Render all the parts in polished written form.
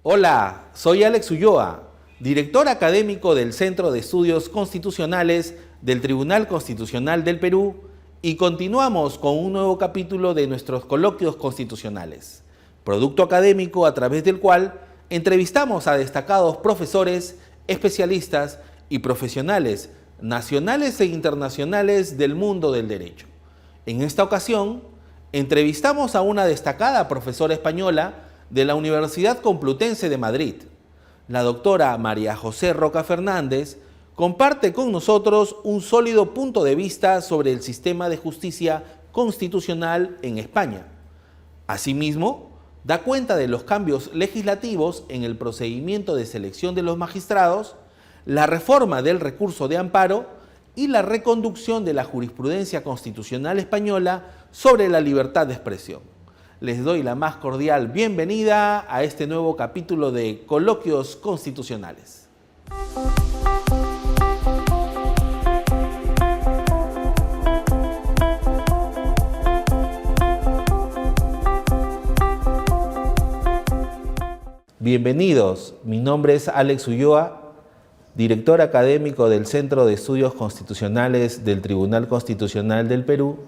Hola, soy Alex Ulloa, director académico del Centro de Estudios Constitucionales del Tribunal Constitucional del Perú, y continuamos con un nuevo capítulo de nuestros coloquios constitucionales, producto académico a través del cual entrevistamos a destacados profesores, especialistas y profesionales nacionales e internacionales del mundo del derecho. En esta ocasión, entrevistamos a una destacada profesora española de la Universidad Complutense de Madrid. La doctora María José Roca Fernández comparte con nosotros un sólido punto de vista sobre el sistema de justicia constitucional en España. Asimismo, da cuenta de los cambios legislativos en el procedimiento de selección de los magistrados, la reforma del recurso de amparo y la reconducción de la jurisprudencia constitucional española sobre la libertad de expresión. Les doy la más cordial bienvenida a este nuevo capítulo de Coloquios Constitucionales. Bienvenidos, mi nombre es Alex Ulloa, director académico del Centro de Estudios Constitucionales del Tribunal Constitucional del Perú,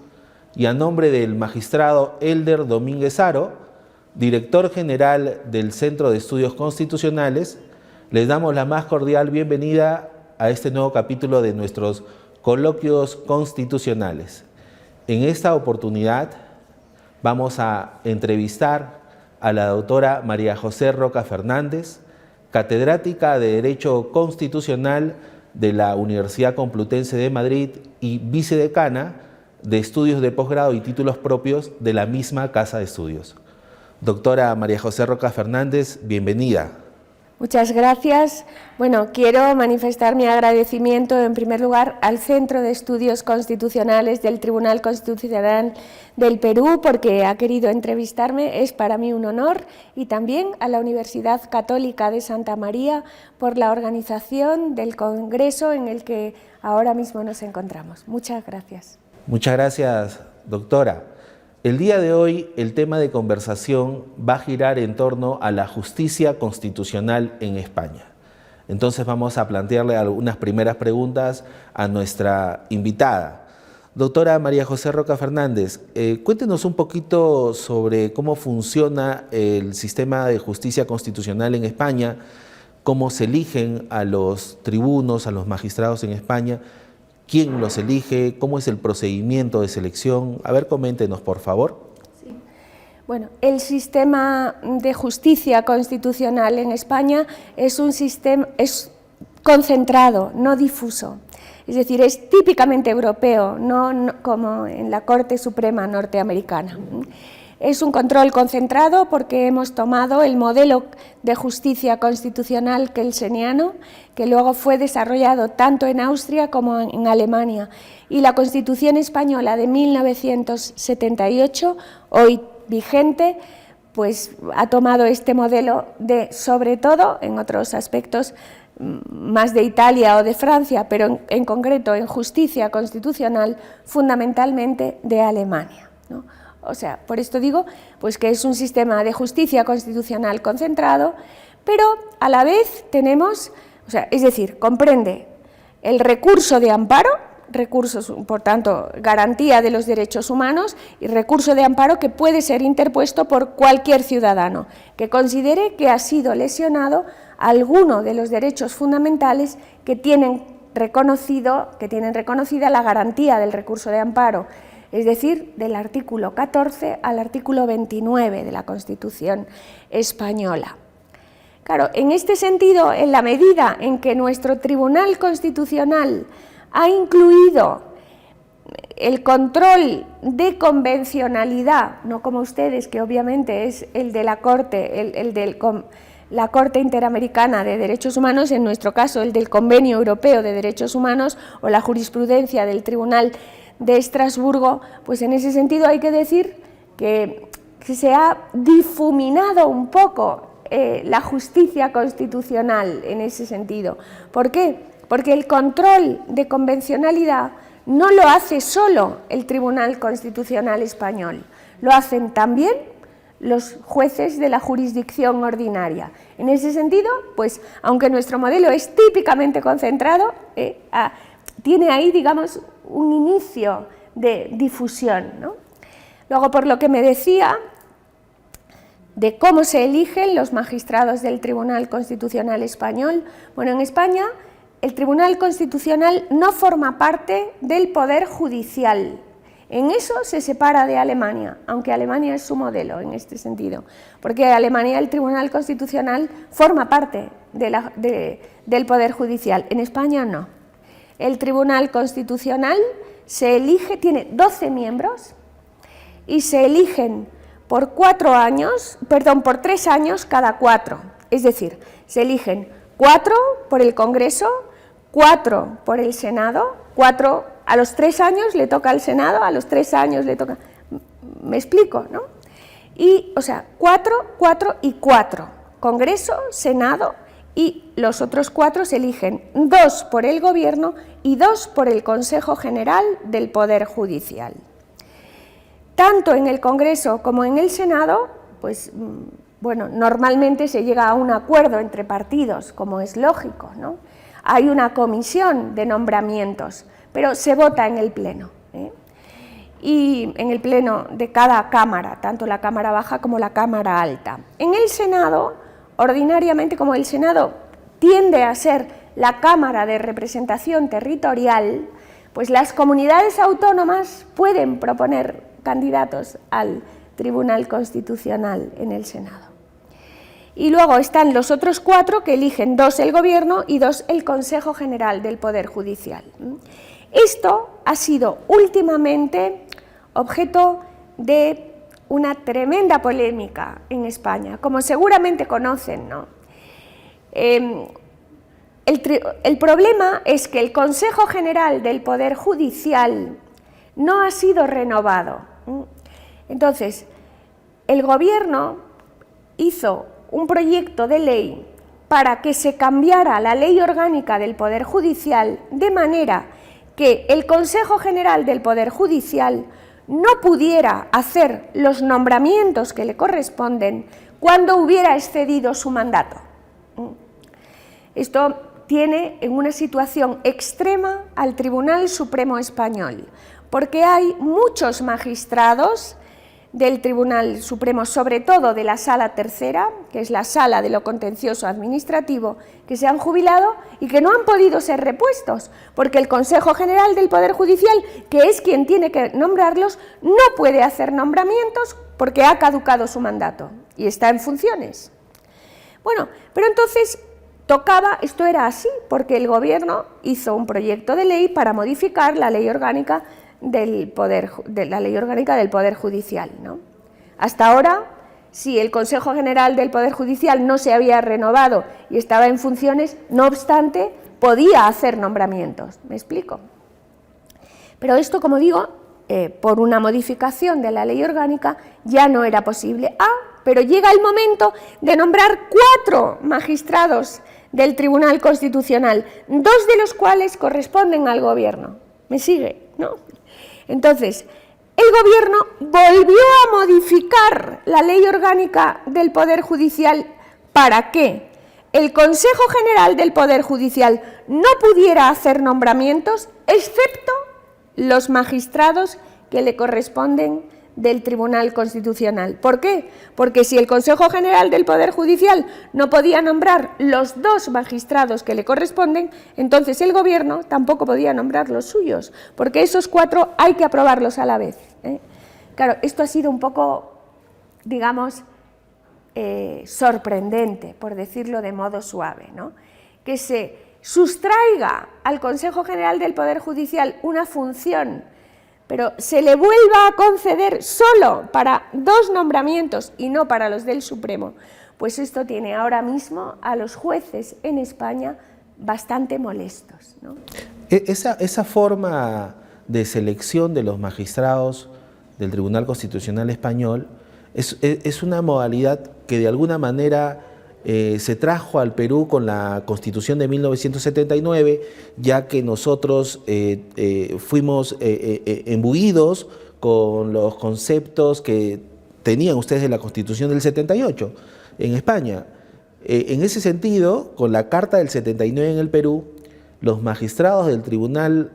y a nombre del magistrado Elder Domínguez Haro, director general del Centro de Estudios Constitucionales, les damos la más cordial bienvenida a este nuevo capítulo de nuestros coloquios constitucionales. En esta oportunidad vamos a entrevistar a la doctora María José Roca Fernández, catedrática de Derecho Constitucional de la Universidad Complutense de Madrid y vicedecana de Estudios de Posgrado y Títulos Propios de la misma Casa de Estudios. Doctora María José Roca Fernández, bienvenida. Muchas gracias. Bueno, quiero manifestar mi agradecimiento en primer lugar al Centro de Estudios Constitucionales del Tribunal Constitucional del Perú porque ha querido entrevistarme, es para mí un honor, y también a la Universidad Católica de Santa María por la organización del congreso en el que ahora mismo nos encontramos. Muchas gracias. Muchas gracias, doctora. El día de hoy el tema de conversación va a girar en torno a la justicia constitucional en España. Entonces vamos a plantearle algunas primeras preguntas a nuestra invitada. Doctora María José Roca Fernández, cuéntenos un poquito sobre cómo funciona el sistema de justicia constitucional en España, cómo se eligen a los tribunos, a los magistrados en España, quién los elige, cómo es el procedimiento de selección. A ver, coméntenos, por favor. Sí. Bueno, el sistema de justicia constitucional en España es un sistema concentrado, no difuso. Es decir, es típicamente europeo, no como en la Corte Suprema norteamericana. Es un control concentrado porque hemos tomado el modelo de justicia constitucional kelseniano, que luego fue desarrollado tanto en Austria como en Alemania. Y la Constitución española de 1978, hoy vigente, pues ha tomado este modelo de, sobre todo, en otros aspectos, más de Italia o de Francia, pero en concreto en justicia constitucional, fundamentalmente de Alemania, ¿no? O sea, por esto digo pues que es un sistema de justicia constitucional concentrado, pero a la vez tenemos, o sea, es decir, comprende el recurso de amparo, recursos, por tanto, garantía de los derechos humanos, y recurso de amparo que puede ser interpuesto por cualquier ciudadano que considere que ha sido lesionado alguno de los derechos fundamentales que tienen reconocida la garantía del recurso de amparo, es decir, del artículo 14 al artículo 29 de la Constitución española. Claro, en este sentido, en la medida en que nuestro Tribunal Constitucional ha incluido el control de convencionalidad, no como ustedes, que obviamente es el de la Corte, la Corte Interamericana de Derechos Humanos, en nuestro caso el del Convenio Europeo de Derechos Humanos o la jurisprudencia del Tribunal de Estrasburgo, pues en ese sentido hay que decir que se ha difuminado un poco la justicia constitucional en ese sentido. ¿Por qué? Porque el control de convencionalidad no lo hace solo el Tribunal Constitucional español, lo hacen también los jueces de la jurisdicción ordinaria. En ese sentido, pues, aunque nuestro modelo es típicamente concentrado, tiene ahí, digamos, un inicio de difusión, ¿no? Luego, por lo que me decía de cómo se eligen los magistrados del Tribunal Constitucional Español, bueno, en España el Tribunal Constitucional no forma parte del Poder Judicial. En eso se separa de Alemania, aunque Alemania es su modelo en este sentido, porque en Alemania el Tribunal Constitucional forma parte del Poder Judicial, en España no. El Tribunal Constitucional se elige, tiene 12 miembros y se eligen por 3 años cada 4, es decir, se eligen 4 por el Congreso, 4 por el Senado, 4 a los 3 años le toca al Senado, a los 3 años le toca... ¿Me explico, no? Y, o sea, 4, 4 y 4, Congreso, Senado, y los otros 4 se eligen 2 por el Gobierno y 2 por el Consejo General del Poder Judicial. Tanto en el Congreso como en el Senado, pues, bueno, normalmente se llega a un acuerdo entre partidos, como es lógico, ¿no? Hay una comisión de nombramientos, pero se vota en el Pleno, y en el Pleno de cada Cámara, tanto la Cámara Baja como la Cámara Alta. En el Senado, ordinariamente, como el Senado tiende a ser la Cámara de Representación Territorial, pues las comunidades autónomas pueden proponer candidatos al Tribunal Constitucional en el Senado. Y luego están los otros 4 que eligen 2 el Gobierno y 2 el Consejo General del Poder Judicial. Esto ha sido últimamente objeto de una tremenda polémica en España, como seguramente conocen, ¿no? El problema es que el Consejo General del Poder Judicial no ha sido renovado. Entonces, el Gobierno hizo un proyecto de ley para que se cambiara la ley orgánica del Poder Judicial de manera que el Consejo General del Poder Judicial no pudiera hacer los nombramientos que le corresponden cuando hubiera excedido su mandato. Esto tiene en una situación extrema al Tribunal Supremo Español, porque hay muchos magistrados del Tribunal Supremo, sobre todo de la Sala Tercera, que es la Sala de lo Contencioso Administrativo, que se han jubilado y que no han podido ser repuestos, porque el Consejo General del Poder Judicial, que es quien tiene que nombrarlos, no puede hacer nombramientos porque ha caducado su mandato y está en funciones. Bueno, pero entonces tocaba, esto era así, porque el Gobierno hizo un proyecto de ley para modificar la ley orgánica del Poder Judicial, ¿no? Hasta ahora, si el Consejo General del Poder Judicial no se había renovado y estaba en funciones, no obstante, podía hacer nombramientos. ¿Me explico? Pero esto, como digo, por una modificación de la ley orgánica ya no era posible. Pero llega el momento de nombrar 4 magistrados del Tribunal Constitucional, 2 de los cuales corresponden al Gobierno. ¿Me sigue? ¿No? Entonces, el Gobierno volvió a modificar la ley orgánica del Poder Judicial para que el Consejo General del Poder Judicial no pudiera hacer nombramientos, excepto los magistrados que le corresponden del Tribunal Constitucional. ¿Por qué? Porque si el Consejo General del Poder Judicial no podía nombrar los 2 magistrados que le corresponden, entonces el Gobierno tampoco podía nombrar los suyos, porque esos 4 hay que aprobarlos a la vez. Claro, esto ha sido un poco, digamos, sorprendente, por decirlo de modo suave, ¿no? Que se sustraiga al Consejo General del Poder Judicial una función, pero se le vuelva a conceder solo para 2 nombramientos y no para los del Supremo, pues esto tiene ahora mismo a los jueces en España bastante molestos, ¿no? Esa forma de selección de los magistrados del Tribunal Constitucional Español es una modalidad que de alguna manera se trajo al Perú con la Constitución de 1979, ya que nosotros fuimos imbuidos con los conceptos que tenían ustedes de la Constitución del 78 en España. En ese sentido, con la Carta del 79 en el Perú, los magistrados del tribunal,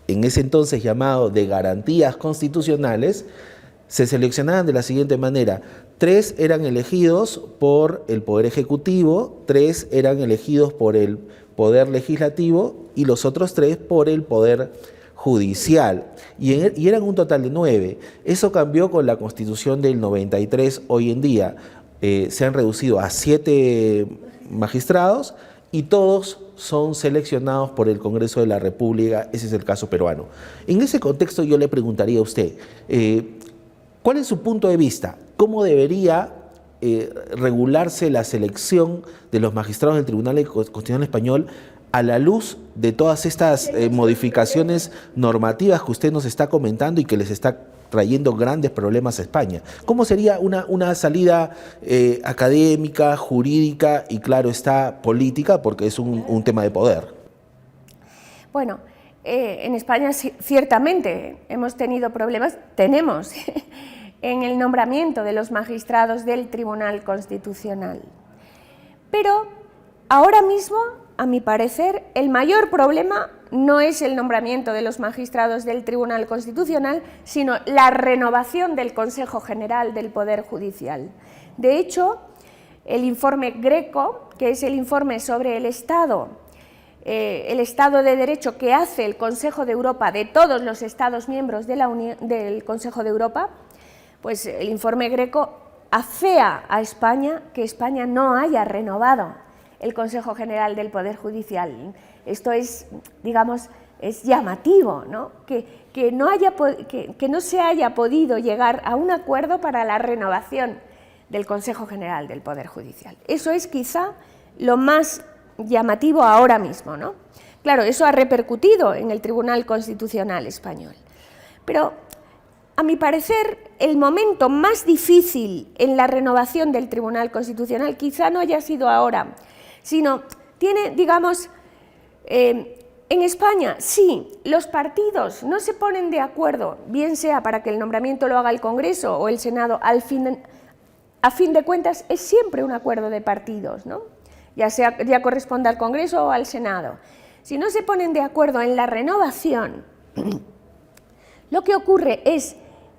en ese entonces llamado de Garantías Constitucionales, se seleccionaban de la siguiente manera: 3 eran elegidos por el Poder Ejecutivo, 3 eran elegidos por el Poder Legislativo y los otros 3 por el Poder Judicial. Y eran un total de 9. Eso cambió con la Constitución del 93. Hoy en día se han reducido a 7 magistrados y todos son seleccionados por el Congreso de la República. Ese es el caso peruano. En ese contexto yo le preguntaría a usted, ¿cuál es su punto de vista? ¿Cómo debería regularse la selección de los magistrados del Tribunal Constitucional Español a la luz de todas estas modificaciones normativas que usted nos está comentando y que les está trayendo grandes problemas a España? ¿Cómo sería una salida académica, jurídica y, claro está, política, porque es un tema de poder? Bueno, en España ciertamente hemos tenido problemas, tenemos, en el nombramiento de los magistrados del Tribunal Constitucional. Pero ahora mismo, a mi parecer, el mayor problema no es el nombramiento de los magistrados del Tribunal Constitucional, sino la renovación del Consejo General del Poder Judicial. De hecho, el informe Greco, que es el informe sobre el Estado de Derecho que hace el Consejo de Europa de todos los Estados miembros de del Consejo de Europa, pues el informe Greco afea a España que España no haya renovado el Consejo General del Poder Judicial. Esto es, digamos, es llamativo, ¿no? Que no se haya podido llegar a un acuerdo para la renovación del Consejo General del Poder Judicial. Eso es quizá lo más llamativo ahora mismo, ¿no? Claro, eso ha repercutido en el Tribunal Constitucional español. Pero, a mi parecer, el momento más difícil en la renovación del Tribunal Constitucional quizá no haya sido ahora, sino tiene, digamos, en España, sí, los partidos no se ponen de acuerdo, bien sea para que el nombramiento lo haga el Congreso o el Senado, a fin de cuentas es siempre un acuerdo de partidos, ¿no? Ya corresponde al Congreso o al Senado. Si no se ponen de acuerdo en la renovación, lo que ocurre es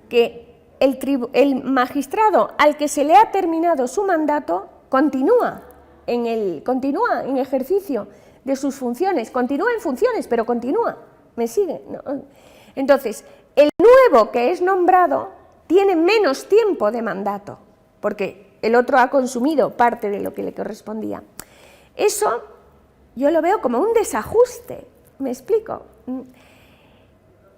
que el magistrado al que se le ha terminado su mandato continúa en ejercicio de sus funciones, continúa en funciones, pero continúa, ¿me sigue? ¿No? Entonces, el nuevo que es nombrado tiene menos tiempo de mandato, porque el otro ha consumido parte de lo que le correspondía. Eso yo lo veo como un desajuste, ¿me explico?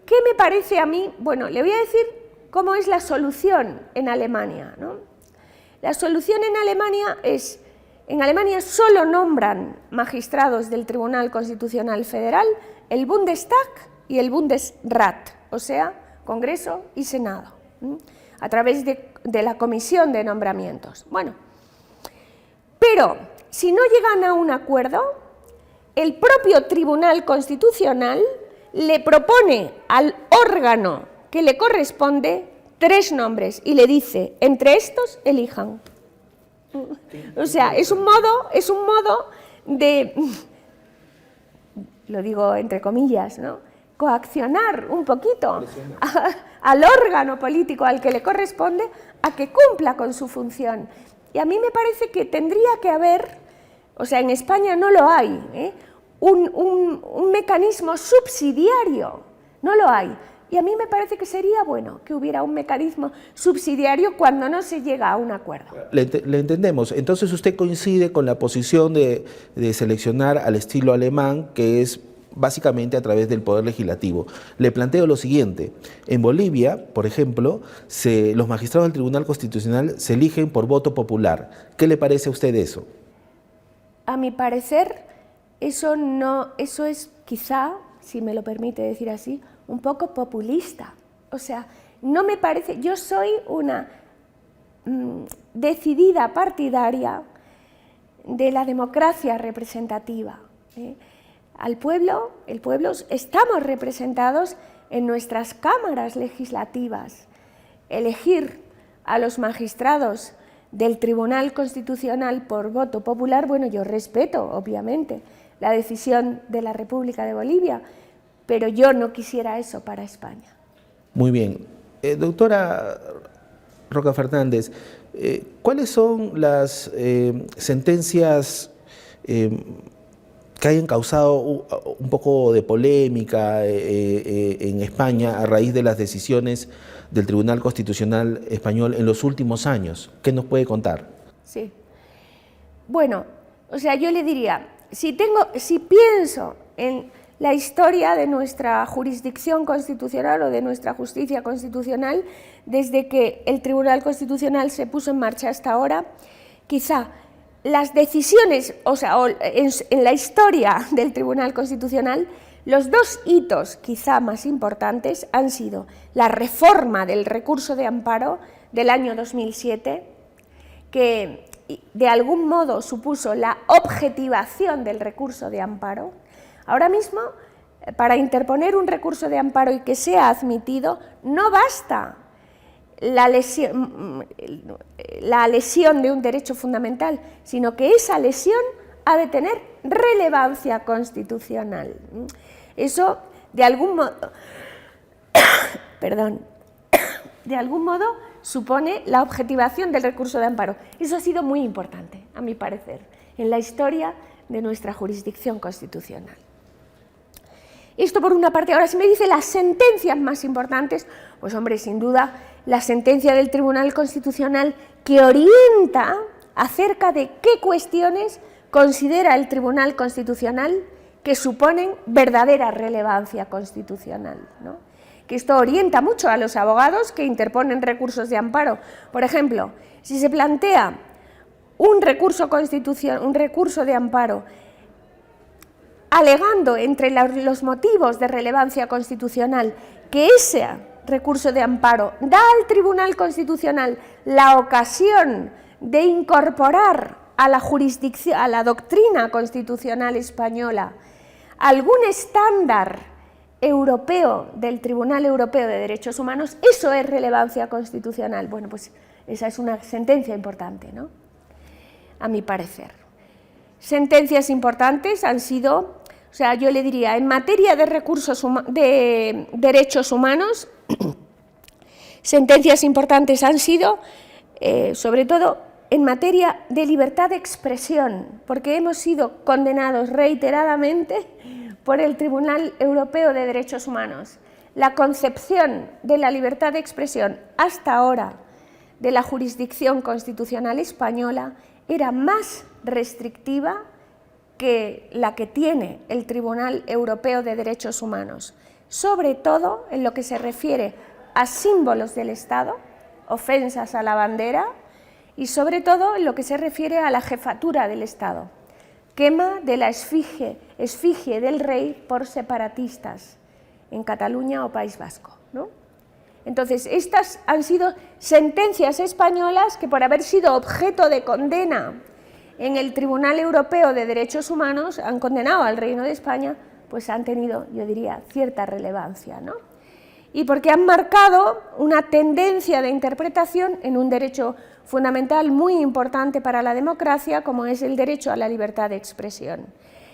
¿Qué me parece a mí? Bueno, le voy a decir cómo es la solución en Alemania, ¿no? La solución en Alemania es: en Alemania solo nombran magistrados del Tribunal Constitucional Federal el Bundestag y el Bundesrat, o sea, Congreso y Senado, a través de la Comisión de Nombramientos. Bueno, pero si no llegan a un acuerdo, el propio Tribunal Constitucional le propone al órgano que le corresponde 3 nombres y le dice: entre estos elijan. O sea, es un modo de, lo digo entre comillas, ¿no?, coaccionar un poquito al órgano político al que le corresponde a que cumpla con su función. Y a mí me parece que tendría que haber, o sea, en España no lo hay, un mecanismo subsidiario, no lo hay. Y a mí me parece que sería bueno que hubiera un mecanismo subsidiario cuando no se llega a un acuerdo. Le entendemos. Entonces usted coincide con la posición de seleccionar al estilo alemán, que es básicamente a través del Poder Legislativo. Le planteo lo siguiente: en Bolivia, por ejemplo, los magistrados del Tribunal Constitucional se eligen por voto popular. ¿Qué le parece a usted eso? A mi parecer, eso es quizá, si me lo permite decir así, un poco populista. O sea, no me parece, yo soy una decidida partidaria de la democracia representativa. El pueblo estamos representados en nuestras cámaras legislativas. Elegir a los magistrados del Tribunal Constitucional por voto popular, bueno, yo respeto, obviamente, la decisión de la República de Bolivia, pero yo no quisiera eso para España. Muy bien. Doctora Roca Fernández, ¿cuáles son las sentencias que hayan causado un poco de polémica en España a raíz de las decisiones del Tribunal Constitucional Español en los últimos años? ¿Qué nos puede contar? Sí. Bueno, o sea, yo le diría, si pienso en la historia de nuestra jurisdicción constitucional o de nuestra justicia constitucional, desde que el Tribunal Constitucional se puso en marcha hasta ahora, quizá las decisiones, o sea, en la historia del Tribunal Constitucional, los dos hitos quizá más importantes han sido la reforma del recurso de amparo del año 2007, que de algún modo supuso la objetivación del recurso de amparo. Ahora mismo, para interponer un recurso de amparo y que sea admitido, no basta la lesión de un derecho fundamental, sino que esa lesión ha de tener relevancia constitucional. Eso, de algún modo, de algún modo supone la objetivación del recurso de amparo. Eso ha sido muy importante, a mi parecer, en la historia de nuestra jurisdicción constitucional. Esto por una parte. Ahora, si me dice las sentencias más importantes, pues hombre, sin duda, la sentencia del Tribunal Constitucional que orienta acerca de qué cuestiones considera el Tribunal Constitucional que suponen verdadera relevancia constitucional, ¿no? Que esto orienta mucho a los abogados que interponen recursos de amparo. Por ejemplo, si se plantea un recurso de amparo alegando entre los motivos de relevancia constitucional que ese recurso de amparo da al Tribunal Constitucional la ocasión de incorporar a la jurisdicción, a la doctrina constitucional española, algún estándar europeo del Tribunal Europeo de Derechos Humanos, eso es relevancia constitucional. Bueno, pues esa es una sentencia importante, ¿no? A mi parecer. Sentencias importantes han sido, o sea, yo le diría, en materia de de derechos humanos, sentencias importantes han sido, sobre todo, en materia de libertad de expresión, porque hemos sido condenados reiteradamente por el Tribunal Europeo de Derechos Humanos. La concepción de la libertad de expresión hasta ahora de la jurisdicción constitucional española era más restrictiva que la que tiene el Tribunal Europeo de Derechos Humanos, sobre todo en lo que se refiere a símbolos del Estado, ofensas a la bandera, y sobre todo en lo que se refiere a la jefatura del Estado, quema de la esfinge del rey por separatistas en Cataluña o País Vasco, ¿no? Entonces, estas han sido sentencias españolas que, por haber sido objeto de condena en el Tribunal Europeo de Derechos Humanos, han condenado al Reino de España, pues han tenido, yo diría, cierta relevancia, ¿no? Y porque han marcado una tendencia de interpretación en un derecho fundamental muy importante para la democracia, como es el derecho a la libertad de expresión.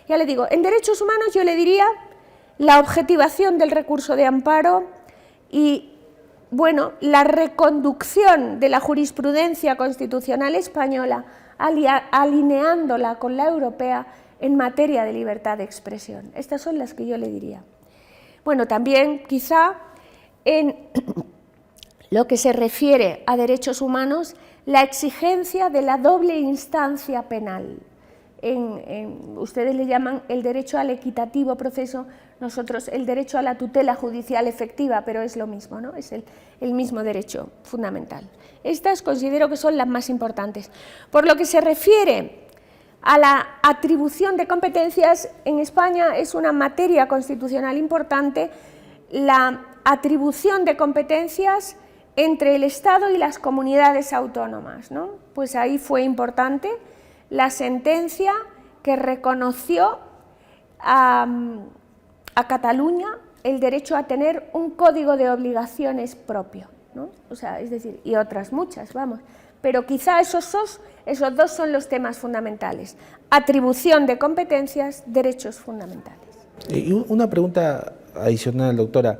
Ya le digo, en derechos humanos yo le diría la objetivación del recurso de amparo y, bueno, la reconducción de la jurisprudencia constitucional española, alineándola con la europea en materia de libertad de expresión. Estas son las que yo le diría. Bueno, también quizá en lo que se refiere a derechos humanos, la exigencia de la doble instancia penal. Ustedes le llaman el derecho al equitativo proceso, nosotros el derecho a la tutela judicial efectiva, pero es lo mismo, ¿no? Es el mismo derecho fundamental. Estas considero que son las más importantes. Por lo que se refiere a la atribución de competencias, en España es una materia constitucional importante la atribución de competencias entre el Estado y las comunidades autónomas, ¿no? Pues ahí fue importante la sentencia que reconoció a Cataluña el derecho a tener un código de obligaciones propio, ¿no? O sea, es decir, y otras muchas, vamos. Pero quizá esos dos son los temas fundamentales. Atribución de competencias, derechos fundamentales. Y una pregunta adicional, doctora.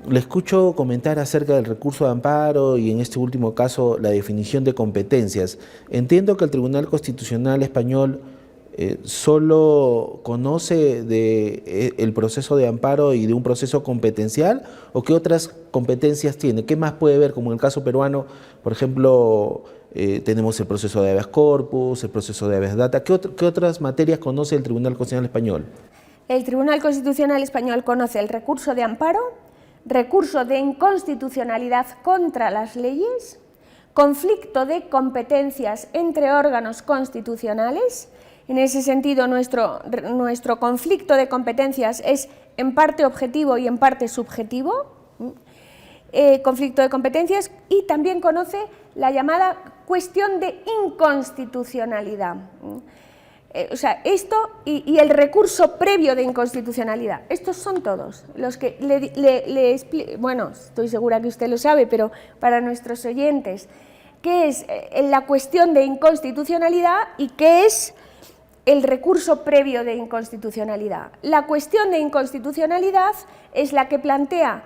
Le escucho comentar acerca del recurso de amparo y en este último caso la definición de competencias. Entiendo que el Tribunal Constitucional Español solo conoce el proceso de amparo y de un proceso competencial, ¿o qué otras competencias tiene? ¿Qué más puede ver? Como en el caso peruano, por ejemplo, tenemos el proceso de habeas corpus, el proceso de habeas data. ¿Qué otras materias conoce el Tribunal Constitucional Español? El Tribunal Constitucional Español conoce el recurso de amparo, recurso de inconstitucionalidad contra las leyes, conflicto de competencias entre órganos constitucionales. En ese sentido, nuestro conflicto de competencias es en parte objetivo y en parte subjetivo. Conflicto de competencias, y también conoce la llamada cuestión de inconstitucionalidad. O sea, esto y el recurso previo de inconstitucionalidad, estos son todos los que le explico. Bueno, estoy segura que usted lo sabe, pero para nuestros oyentes, ¿qué es la cuestión de inconstitucionalidad y qué es el recurso previo de inconstitucionalidad? La cuestión de inconstitucionalidad es la que plantea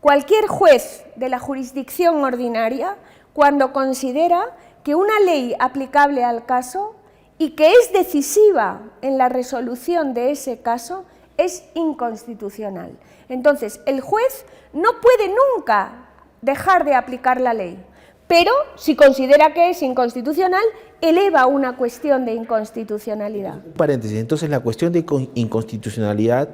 cualquier juez de la jurisdicción ordinaria cuando considera que una ley aplicable al caso y que es decisiva en la resolución de ese caso es inconstitucional. Entonces, el juez no puede nunca dejar de aplicar la ley, pero si considera que es inconstitucional, eleva una cuestión de inconstitucionalidad. Paréntesis, entonces la cuestión de inconstitucionalidad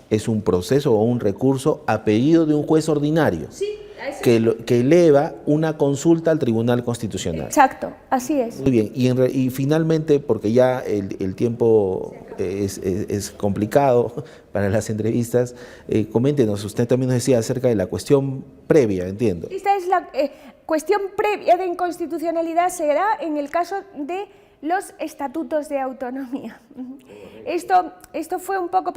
es un proceso o un recurso a pedido de un juez ordinario. Sí. Que eleva una consulta al Tribunal Constitucional. Exacto, así es. Muy bien, y finalmente, porque ya el tiempo es complicado para las entrevistas, coméntenos, usted también nos decía acerca de la cuestión previa, entiendo. Esta es la cuestión previa de inconstitucionalidad, se da en el caso de los estatutos de autonomía. Esto fue un poco,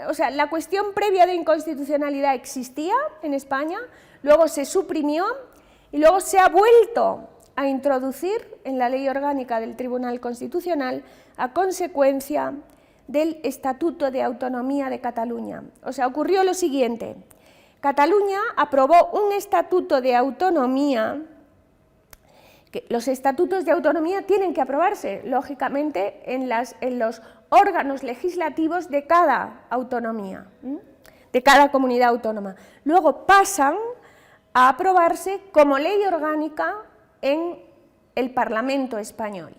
o sea, la cuestión previa de inconstitucionalidad existía en España, luego se suprimió y luego se ha vuelto a introducir en la Ley Orgánica del Tribunal Constitucional a consecuencia del Estatuto de Autonomía de Cataluña. O sea, ocurrió lo siguiente: Cataluña aprobó un Estatuto de Autonomía. Que los estatutos de autonomía tienen que aprobarse, lógicamente, en los órganos legislativos de cada autonomía, de cada comunidad autónoma. Luego pasan a aprobarse como ley orgánica en el Parlamento español.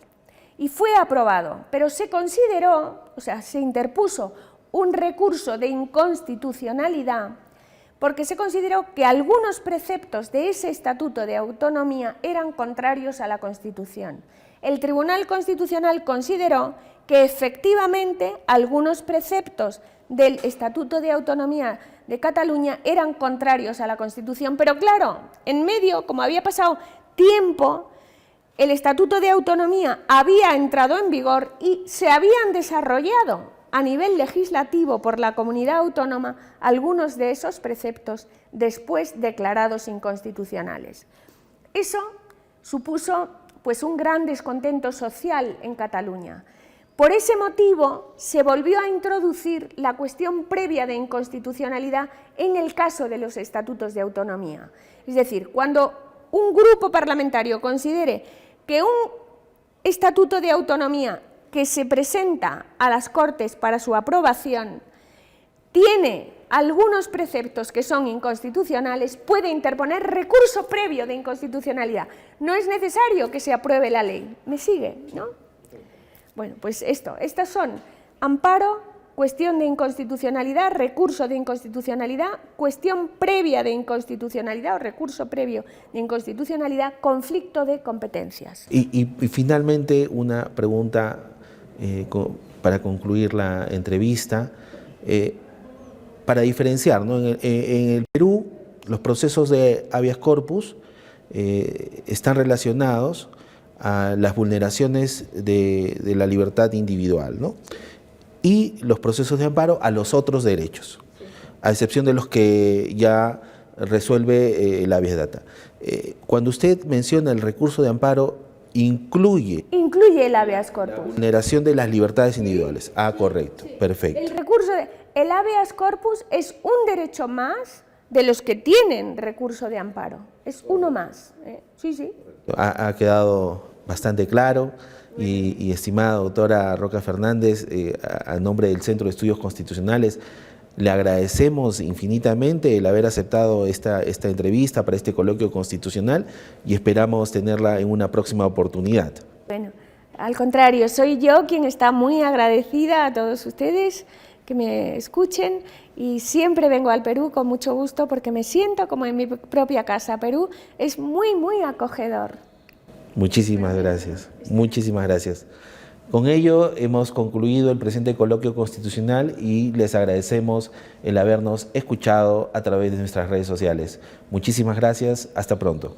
Y fue aprobado, pero se consideró, o sea, se interpuso un recurso de inconstitucionalidad porque se consideró que algunos preceptos de ese Estatuto de Autonomía eran contrarios a la Constitución. El Tribunal Constitucional consideró que efectivamente algunos preceptos del Estatuto de Autonomía de Cataluña eran contrarios a la Constitución, pero claro, en medio, como había pasado tiempo, el Estatuto de Autonomía había entrado en vigor y se habían desarrollado a nivel legislativo por la comunidad autónoma algunos de esos preceptos después declarados inconstitucionales. Eso supuso pues un gran descontento social en Cataluña. Por ese motivo se volvió a introducir la cuestión previa de inconstitucionalidad en el caso de los estatutos de autonomía. Es decir, cuando un grupo parlamentario considere que un estatuto de autonomía que se presenta a las Cortes para su aprobación tiene algunos preceptos que son inconstitucionales, puede interponer recurso previo de inconstitucionalidad. No es necesario que se apruebe la ley. ¿Me sigue? ¿No? Bueno, pues estos son amparo, cuestión de inconstitucionalidad, recurso de inconstitucionalidad, cuestión previa de inconstitucionalidad o recurso previo de inconstitucionalidad, conflicto de competencias. Y finalmente una pregunta para concluir la entrevista, para diferenciar, ¿no? En el Perú los procesos de habeas corpus están relacionados a las vulneraciones de la libertad individual, ¿no? Y los procesos de amparo a los otros derechos, a excepción de los que ya resuelve el habeas data. Cuando usted menciona el recurso de amparo, incluye el habeas corpus. vulneración de las libertades individuales. Ah, correcto, perfecto. El habeas corpus es un derecho más de los que tienen recurso de amparo. Es uno más. Sí, sí. Ha quedado bastante claro y estimada doctora Roca Fernández, a nombre del Centro de Estudios Constitucionales, le agradecemos infinitamente el haber aceptado esta entrevista para este coloquio constitucional y esperamos tenerla en una próxima oportunidad. Bueno, al contrario, soy yo quien está muy agradecida a todos ustedes que me escuchen y siempre vengo al Perú con mucho gusto porque me siento como en mi propia casa. Perú es muy, muy acogedor. Muchísimas gracias, muchísimas gracias. Con ello hemos concluido el presente coloquio constitucional y les agradecemos el habernos escuchado a través de nuestras redes sociales. Muchísimas gracias, hasta pronto.